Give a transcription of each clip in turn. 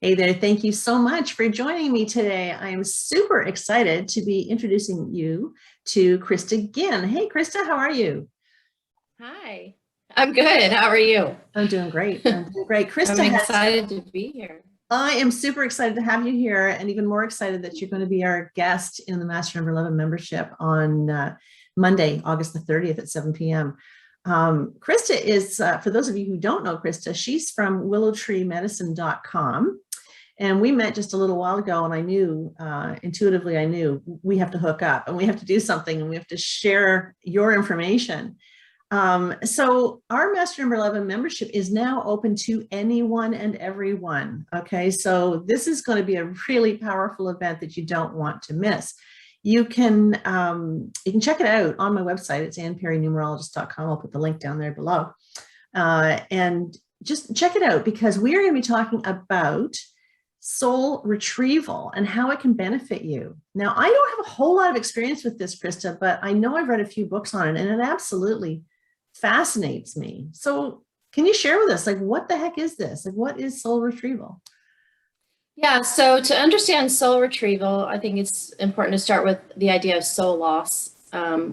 Hey there, thank you so much for joining me today. I am super excited to be introducing you to Krista Ginn. Hey, Krista, how are you? Hi, I'm good. How are you? I'm doing great. I'm doing great. I'm Krista has, excited to be here. I am super excited to have you here and even more excited that you're going to be our guest in the Master Number 11 membership on Monday, August the 30th at 7 p.m. Krista is, for those of you who don't know Krista, she's from willowtreemedicine.com. And we met just a little while ago, and I knew intuitively, I knew we have to hook up and we have to do something and we have to share your information. So our Master Number 11 membership is now open to anyone and everyone. Okay, so this is going to be a really powerful event that you don't want to miss. You can check it out on my website. It's annperrynumerologist.com. I'll put the link down there below. And just check it out because we are going to be talking about soul retrieval and how it can benefit you. Now, I don't have a whole lot of experience with this, Krista, but I know I've read a few books on it and it absolutely fascinates me. So can you share with us, like, what the heck is this? Like, what is soul retrieval? Yeah, so to understand soul retrieval, I think it's important to start with the idea of soul loss,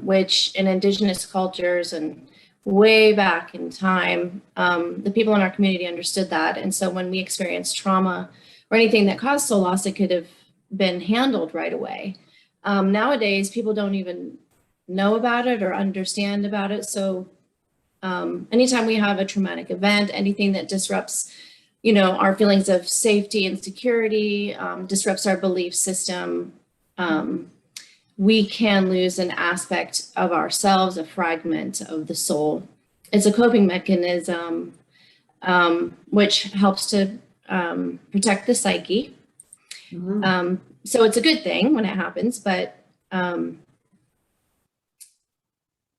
which in indigenous cultures and way back in time, the people in our community understood that. And so when we experience trauma or anything that caused soul loss, it could have been handled right away. Nowadays, people don't even know about it or understand about it. So anytime we have a traumatic event, anything that disrupts, our feelings of safety and security, disrupts our belief system, we can lose an aspect of ourselves, a fragment of the soul. It's a coping mechanism, which helps to protect the psyche. Mhm. So it's a good thing when it happens, but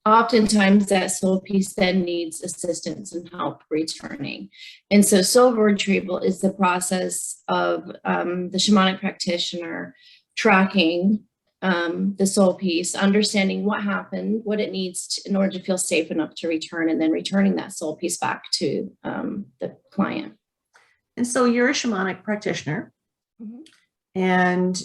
oftentimes that soul piece then needs assistance and help returning. And so soul retrieval is the process of the shamanic practitioner tracking the soul piece, understanding what happened, what it needs in order to feel safe enough to return, and then returning that soul piece back to the client. And so you're a shamanic practitioner, Mhm. and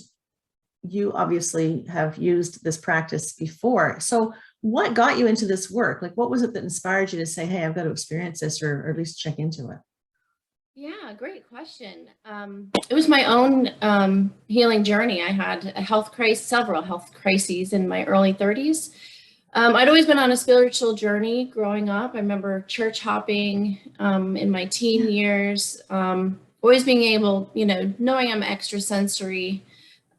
you obviously have used this practice before. So what got you into this work? Like, what was it that inspired you to say, hey, I've got to experience this or at least check into it? Yeah, great question. It was my own healing journey. I had a several health crises in my early 30s. I'd always been on a spiritual journey growing up. I remember church hopping in my teen years, always being able, knowing I'm extrasensory,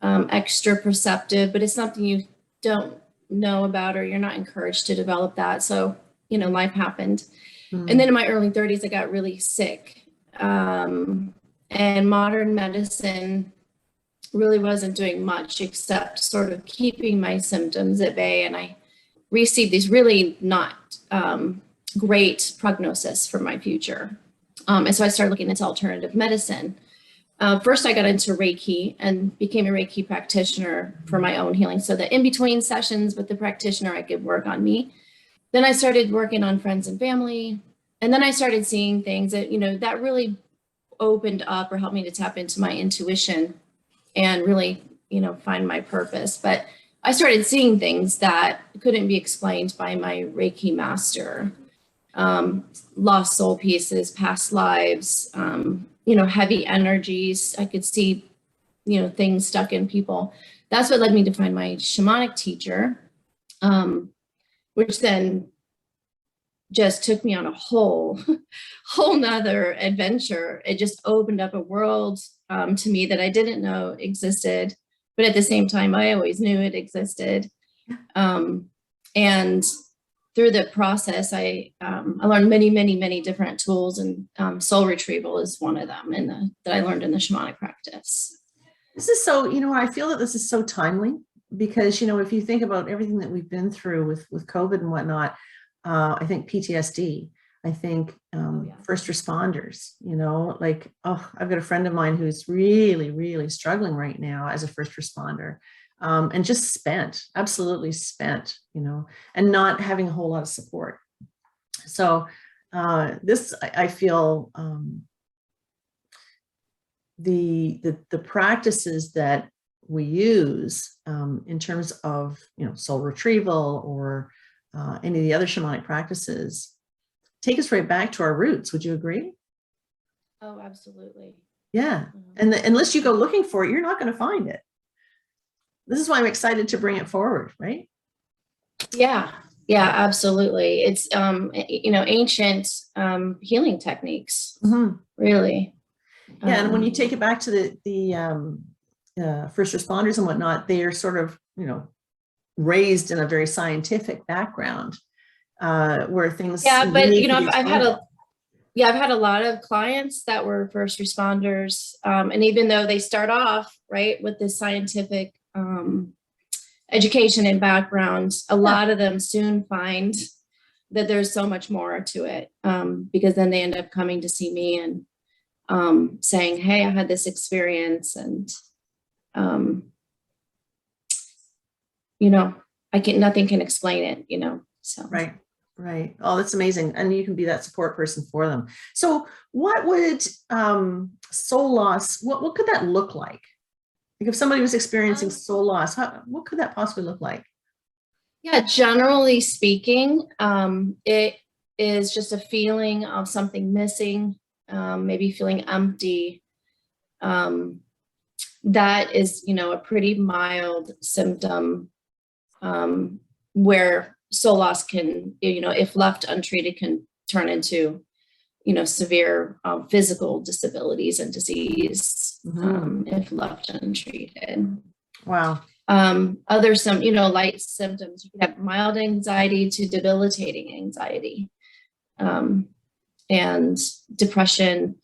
extra perceptive, but it's something you don't know about or you're not encouraged to develop that. So, life happened. And then in my early 30s, I got really sick. And modern medicine really wasn't doing much except sort of keeping my symptoms at bay. And I received these really not great prognosis for my future. And so I started looking into alternative medicine. First, I got into Reiki and became a Reiki practitioner for my own healing. So that in between sessions with the practitioner, I could work on me. Then I started working on friends and family. And then I started seeing things that, that really opened up or helped me to tap into my intuition and really, find my purpose. But I started seeing things that couldn't be explained by my Reiki master. Lost soul pieces, past lives, heavy energies. I could see, things stuck in people. That's what led me to find my shamanic teacher, which then just took me on a whole nother adventure. It just opened up a world to me that I didn't know existed, but at the same time, I always knew it existed. And through the process, I learned many, many, many different tools, and soul retrieval is one of them, that I learned in the shamanic practice. This is so, I feel that this is so timely because, if you think about everything that we've been through with COVID and whatnot, I think PTSD, I think first responders, I've got a friend of mine who's really, really struggling right now as a first responder, and just absolutely spent, and not having a whole lot of support. So this, I feel the practices that we use in terms of, soul retrieval or any of the other shamanic practices take us right back to our roots. Would you agree? Oh, absolutely. Yeah. And unless you go looking for it, you're not going to find it. This is why I'm excited to bring it forward, right? Yeah. Yeah, absolutely. It's, ancient healing techniques, really. Yeah. And when you take it back to the first responders and whatnot, they are sort of, raised in a very scientific background where things. Yeah, but I've had a lot of clients that were first responders. And even though they start off right with this scientific education and background, a lot of them soon find that there's so much more to it, because then they end up coming to see me and saying, hey, I had this experience, and nothing can explain it, so. Right. Oh, that's amazing. And you can be that support person for them. So what would soul loss, what could that look like? Like if somebody was experiencing soul loss, what could that possibly look like? Yeah, generally speaking, it is just a feeling of something missing, maybe feeling empty. That is, a pretty mild symptom where soul loss can, if left untreated, can turn into, severe physical disabilities and disease if left untreated. Wow. Other light symptoms, you can have mild anxiety to debilitating anxiety, and depression,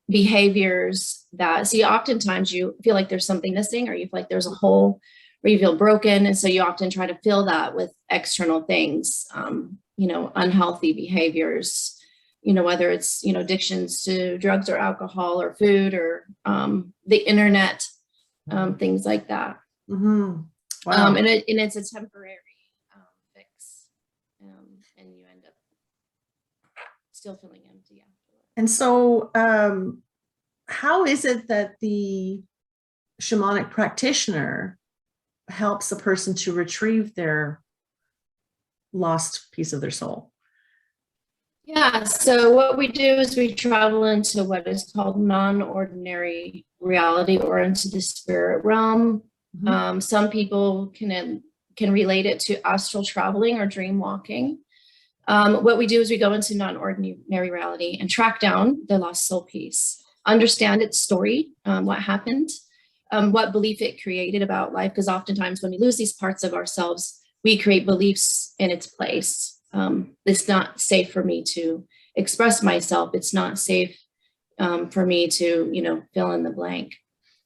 behaviors that, oftentimes you feel like there's something missing, or you feel like there's a hole, or you feel broken. And so you often try to fill that with external things, unhealthy behaviors, whether it's, addictions to drugs or alcohol or food or the internet, things like that. Mm-hmm. Wow. And it's a temporary fix, and you end up still feeling empty afterwards. And so how is it that the shamanic practitioner helps a person to retrieve their lost piece of their soul? Yeah, so what we do is we travel into what is called non-ordinary reality, or into the spirit realm. Some people can relate it to astral traveling or dream walking. What we do is we go into non-ordinary reality and track down the lost soul piece, understand its story, what happened, what belief it created about life. Because oftentimes when we lose these parts of ourselves, we create beliefs in its place. It's not safe for me to express myself. It's not safe for me to, fill in the blank.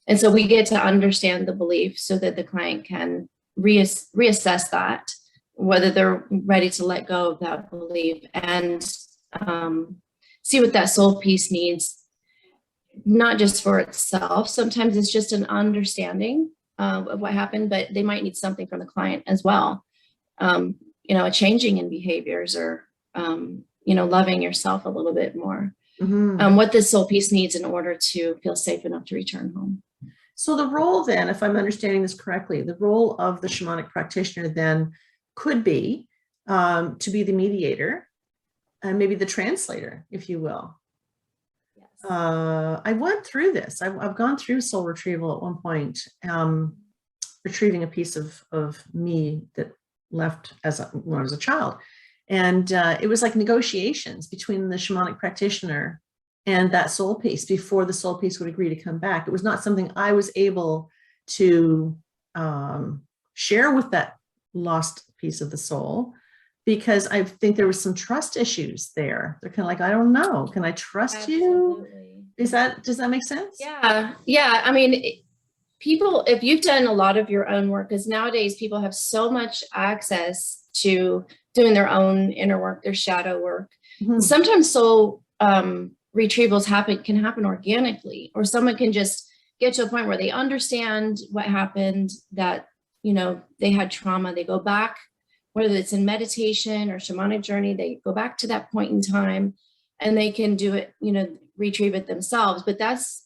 And so we get to understand the belief so that the client can reassess that, whether they're ready to let go of that belief, and see what that soul piece needs, not just for itself. Sometimes it's just an understanding of what happened, but they might need something from the client as well. A changing in behaviors, or, loving yourself a little bit more. What the soul piece needs in order to feel safe enough to return home. So the role then, if I'm understanding this correctly, the role of the shamanic practitioner then could be to be the mediator and maybe the translator, if you will. Yes. I went through this. I've gone through soul retrieval at one point, retrieving a piece of me that left when I was a child. And it was like negotiations between the shamanic practitioner and that soul piece before the soul piece would agree to come back. It was not something I was able to share with that lost piece of the soul, because I think there was some trust issues there. They're kind of like, I don't know, can I trust Absolutely. you? Does that make sense? Yeah. I mean, people, if you've done a lot of your own work, because nowadays people have so much access to doing their own inner work, their shadow work. Sometimes soul retrievals can happen organically, or someone can just get to a point where they understand what happened, that, they had trauma. They go back, whether it's in meditation or shamanic journey, they go back to that point in time, and they can do it, retrieve it themselves. But that's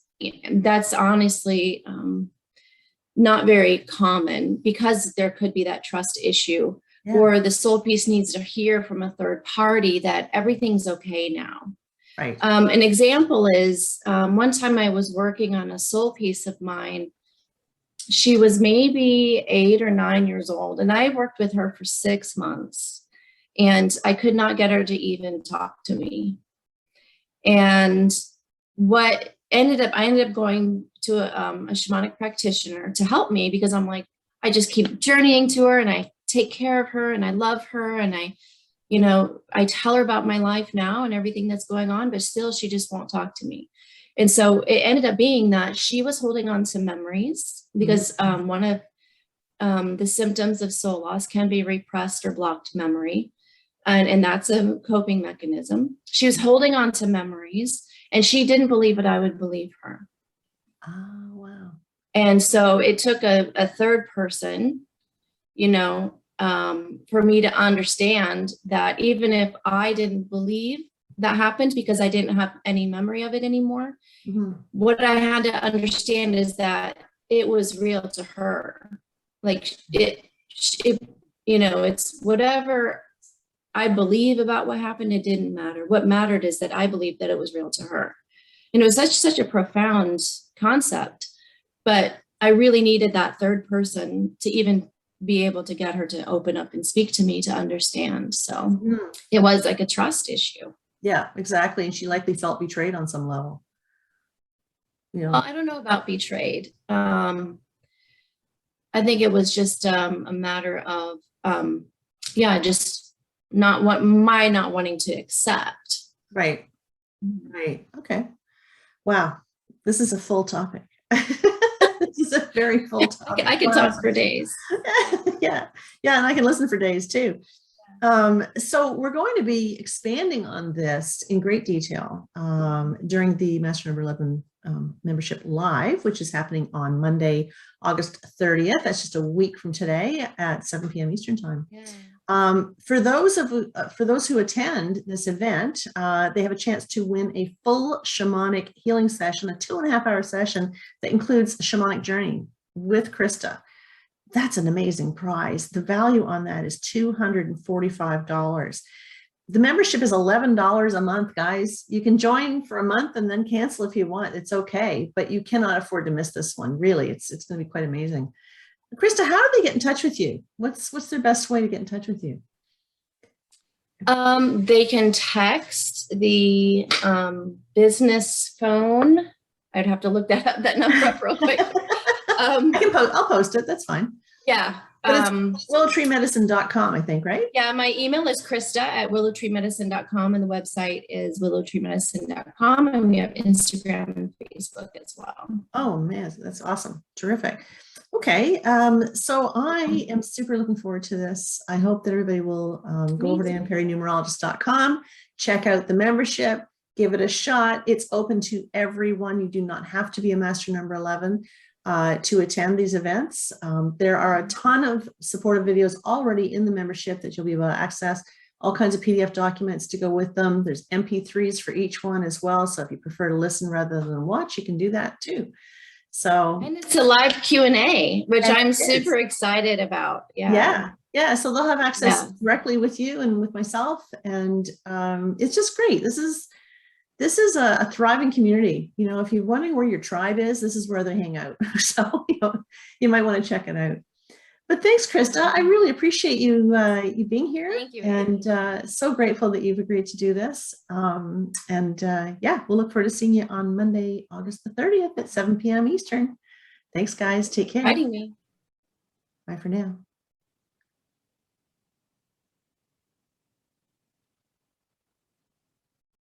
that's honestly not very common, because there could be that trust issue, or the soul piece needs to hear from a third party that everything's okay now. Right. An example is one time I was working on a soul piece of mine. She was maybe 8 or 9 years old, and I worked with her for 6 months, and I could not get her to even talk to me. And I ended up going to a shamanic practitioner to help me, because I'm like, I just keep journeying to her and I take care of her and I love her. And I tell her about my life now and everything that's going on, but still she just won't talk to me. And so it ended up being that she was holding on to memories, because one of the symptoms of soul loss can be repressed or blocked memory. And that's a coping mechanism. She was holding on to memories, and she didn't believe that I would believe her. Oh, wow. And so it took a third person, for me to understand that even if I didn't believe that happened, because I didn't have any memory of it anymore, what I had to understand is that it was real to her. Like it's whatever I believe about what happened, it didn't matter. What mattered is that I believed that it was real to her. And it was such a profound concept, but I really needed that third person to even be able to get her to open up and speak to me to understand. So it was like a trust issue. Yeah, exactly. And she likely felt betrayed on some level. Well, I don't know about betrayed. I think it was just a matter of, just not wanting to accept. Right. Right. Okay. Wow. This is a full topic. This is a very full topic. I can talk for days. Yeah. And I can listen for days too. So we're going to be expanding on this in great detail during the Master Number 11 membership live, which is happening on Monday, August 30th. That's just a week from today at 7 p.m. Eastern time. Yeah. For those who attend this event, they have a chance to win a full shamanic healing session, a 2.5-hour session that includes a shamanic journey with Krista. That's an amazing prize. The value on that is $245. The membership is $11 a month, guys. You can join for a month and then cancel if you want. It's okay, but you cannot afford to miss this one. Really, it's going to be quite amazing. Krista, how do they get in touch with you? What's their best way to get in touch with you? They can text the business phone. I'd have to look that number up real quick. I'll post it. That's fine. Yeah. But it's willowtreemedicine.com, I think, right? Yeah, my email is Krista@willowtreemedicine.com, and the website is willowtreemedicine.com, and we have Instagram and Facebook as well. Oh man, that's awesome. Terrific. Okay, so I am super looking forward to this. I hope that everybody will go over to AnnPerryNumerologist.com, check out the membership, give it a shot. It's open to everyone. You do not have to be a Master Number 11 to attend these events. There are a ton of supportive videos already in the membership that you'll be able to access, all kinds of PDF documents to go with them. There's MP3s for each one as well. So if you prefer to listen rather than watch, you can do that too. So, and it's a live Q&A, which I'm super excited about. Yeah. So they'll have access directly with you and with myself. And it's just great. This is a thriving community. If you're wondering where your tribe is, this is where they hang out. So you might want to check it out. But thanks, Krista. I really appreciate you being here. Thank you. And so grateful that you've agreed to do this. We'll look forward to seeing you on Monday, August the 30th at 7 p.m. Eastern. Thanks, guys. Take care. Inviting me. Bye for now.